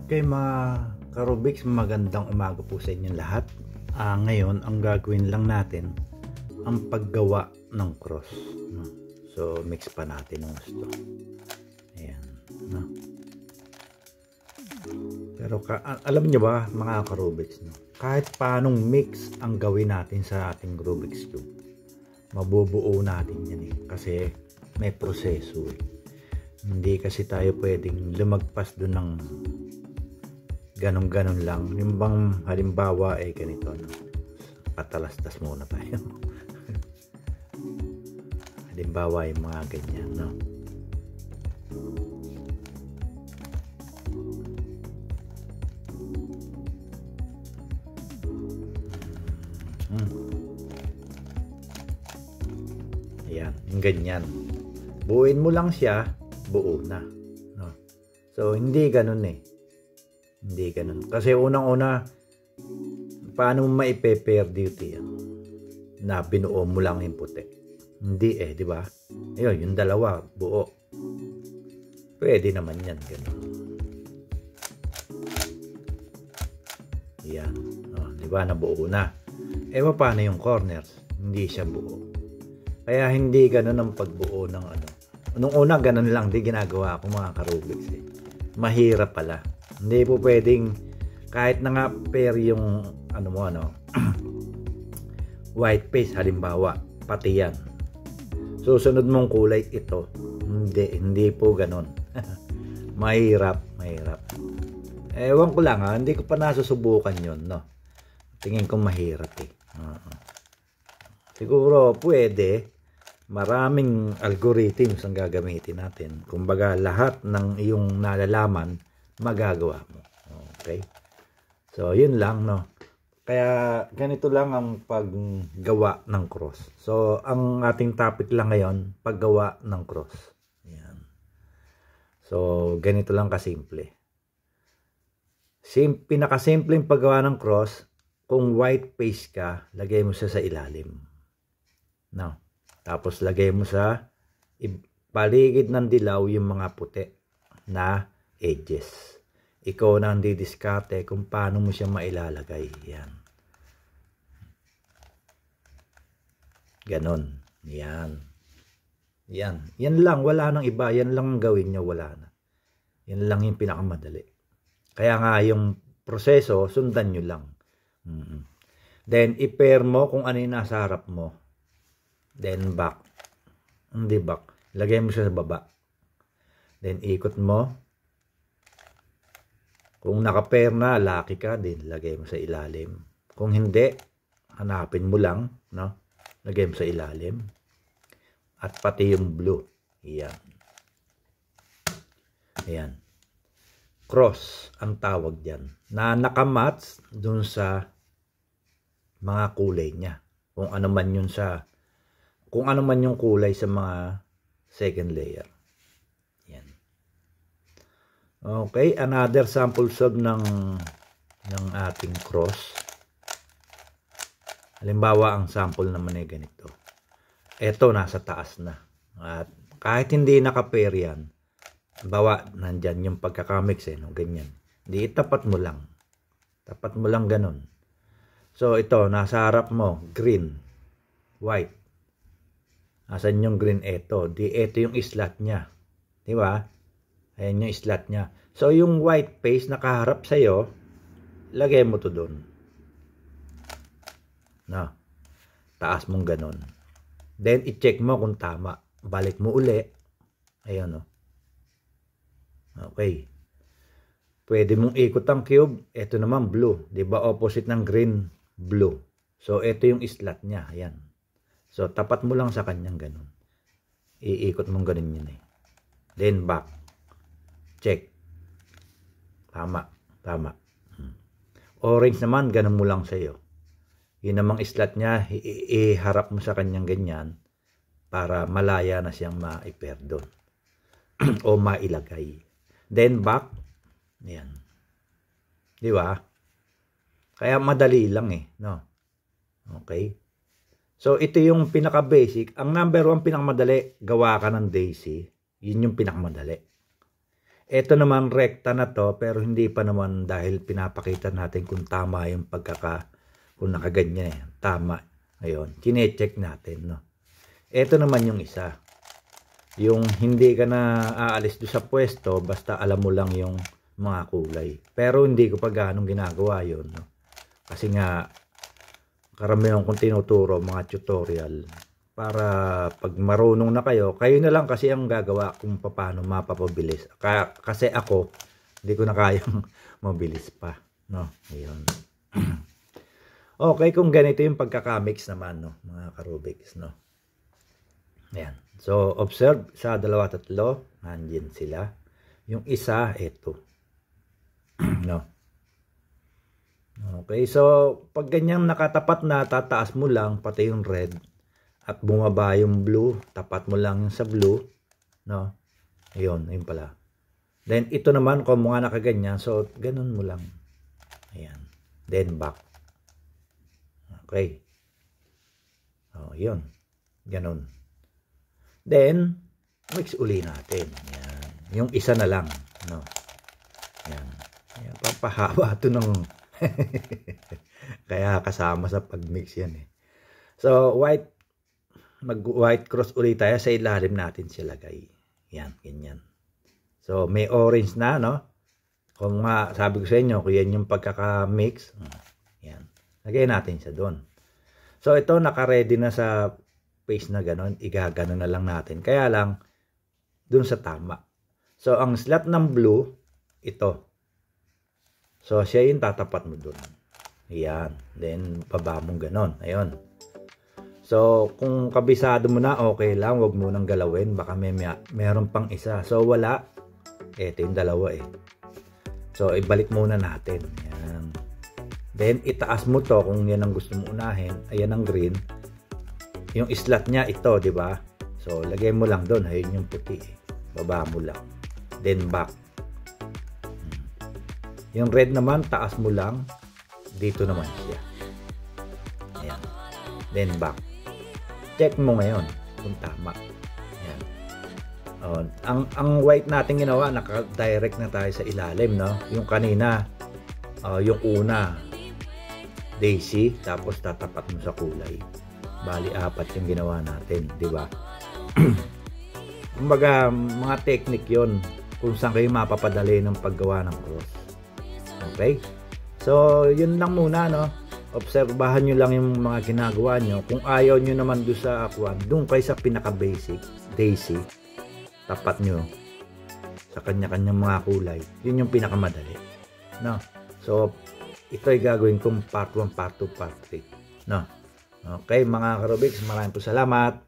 Okay mga Karubiks, magandang umaga po sa inyo lahat. Ngayon, ang gagawin lang natin, ang paggawa ng cross. No? So, mix pa natin ng gusto. Ayan. No? Pero alam nyo ba mga Karubiks, no? Kahit paanong mix ang gawin natin sa ating Rubik's Cube, mabubuo natin yan eh. Kasi may proseso eh. Hindi kasi tayo pwedeng lumagpas doon ng ganon lang. Yung bang halimbawa ay ganito, no? Patalastas muna tayo. Halimbawa yung mga ganyan, no? Ayan, yung ganyan. Buuin mo lang siya, buo na, no? So hindi ganun eh. Hindi ganun. Kasi unang-una, paano mo maipe-pair duty yan? Na binuo mo lang yung puti. Hindi eh, di ba? Ayun, yung dalawa, buo. Pwede naman yan, ganun. Yan. Oh, di ba, nabuo na. Eh, paano yung corners? Hindi siya buo. Kaya hindi ganun ang pagbuo ng ano. Nung una, ganun lang. Di ginagawa ko mga Karubiks eh. Mahirap pala. Hindi po pwedeng kahit na nga pair yung ano mo ano white paste halimbawa, pati yan susunod mong kulay ito, hindi po ganon. mahirap ewan ko lang hindi ko pa nasusubukan yun, no? Tingin ko mahirap eh. Siguro pwede, maraming algorithms ang gagamitin natin, kumbaga lahat ng iyong nalalaman magagawa mo. Okay? So, yun lang, no? Kaya, ganito lang ang paggawa ng cross. So, ang ating topic lang ngayon, paggawa ng cross. Yan. So, ganito lang kasimple. Pinakasimpleng paggawa ng cross, kung white paste ka, lagay mo siya sa ilalim. No? Tapos, lagay mo sa paligid ng dilaw yung mga puti na edges. Ikaw na ang didiskarte kung paano mo siya mailalagay. Yan. Ganon. Yan. Yan. Yan lang. Wala nang iba. Yan lang ang gawin niya. Wala na. Yan lang yung pinakamadali. Kaya nga yung proseso, sundan nyo lang. Then, i-pair mo kung ano yung nasa harap mo. Then, back. Hindi back. Lagay mo siya sa baba. Then, ikot mo. Kung naka-pair na, lucky ka din, lagay mo sa ilalim. Kung hindi, hanapin mo lang, no? Lagay mo sa ilalim. At pati yung blue. Ayan. Ayan. Cross ang tawag diyan. Na nakamatch dun sa mga kulay niya. Kung ano man yung kulay sa mga second layer. Okay, another sample solve ng ating cross. Halimbawa, ang sample naman ay ganito. Ito, nasa taas na. At kahit hindi naka-pair yan, halimbawa, nandyan yung pagkakamix no, ganyan. Di, tapat mo lang. Tapat mo lang ganun. So, ito, nasa harap mo, green, white. Asan yung green? Ito. Di, ito yung slot niya. Di ba? Ayan yung slot niya. So, yung white paste nakaharap sa'yo, lagay mo to doon. No. Taas mong ganun. Then, i-check mo kung tama. Balik mo uli. Ayan, no. Okay. Pwede mong ikot ang cube. Ito naman, blue. Diba, opposite ng green, blue. So, ito yung slot niya. Ayan. So, tapat mo lang sa kanyang ganun. Iikot mong ganun yun eh. Then, back. Check. Tama. Orange naman, ganun mo lang sa'yo. Yun namang slot niya, iharap mo sa kanyang ganyan para malaya na siyang ma-pair doon. O mailagay. Then back. Yan. Di ba? Kaya madali lang eh. No? Okay. So, ito yung pinaka-basic. Ang number 1 pinakamadali, gawa ka ng daisy. Yun yung pinakamadali. Ito naman rekta na to, pero hindi pa naman dahil pinapakita natin kung tama yung kung nakaganyan eh. Tama. Ayun, kine-check natin, no. Ito naman yung isa. Yung hindi ka na aalis doon sa pwesto, basta alam mo lang yung mga kulay. Pero hindi ko pa ganong ginagawa yun, no. Kasi nga, karamihan kong tinuturo, mga tutorial, para pag marunong na kayo na lang kasi ang gagawa kung paano mapapabilis. Kasi ako, hindi ko na kayang mabilis pa, no. Ayun. Okay, kung ganito yung pagkakamix naman, no, mga ka-Rubik's, no. Ayan. So, observe sa 2, 3, nandiyan sila. Yung isa, ito. No. Okay, so, pag ganyan nakatapat na, tataas mo lang, pati yung red, at bumaba yung blue, tapat mo lang yung sa blue, no? Ayun, ayun pala. Then, ito naman, kung mga nakaganyan, so, ganun mo lang. Ayan. Then, back. Okay. Oh, yun. Ganun. Then, mix uli natin. Ayan. Yung isa na lang, no? Ayan. Ayan. Papahaba ito ng... Kaya kasama sa pagmix yan eh. So, mag-white cross ulit tayo sa ilalim natin sila, guys. Yan, ganyan. So, may orange na, no? Kung sabi ko sa inyo, kung yan yung pagkaka-mix, yan. Lagay natin siya doon. So, ito, naka-ready na sa paste na gano'n. Igagano na lang natin. Kaya lang, doon sa tama. So, ang slot ng blue, ito. So, siya yung tatapat mo doon. Ayan. Then, baba mong gano'n. Ayun. So, kung kabisado mo na, okay lang. Huwag mo nang galawin. Baka meron pang isa. So, wala. Ito yung dalawa eh. So, ibalik muna natin. Ayan. Then, itaas mo to kung yan ang gusto mo unahin. Ayan ang green. Yung slot niya, ito, di ba? So, lagay mo lang doon. Ayun yung puti eh. Baba mo lang. Then, back. Yung red naman, taas mo lang. Dito naman siya. Ayan. Then, back. Check mo ngayon kung tama. Ayan. Ang white natin ginawa, naka-direct na tayo sa ilalim, no? Yung kanina, yung una, daisy, tapos tatapat mo sa kulay. Bali, 4 yung ginawa natin, di ba? Kumbaga, mga technique yon kung saan kayo mapapadali ng paggawa ng cross. Okay? So, yun lang muna, no? Obserbahan nyo lang yung mga ginagawa nyo. Kung ayaw nyo naman doon sa aquan, doon kayo sa pinaka-basic, daisy, tapat nyo sa kanya-kanyang mga kulay. Yun yung pinakamadali. No? So, ito ay gagawin kong part 1, part 2, part 3. No? Okay, mga ka-Rubik's, maraming po salamat.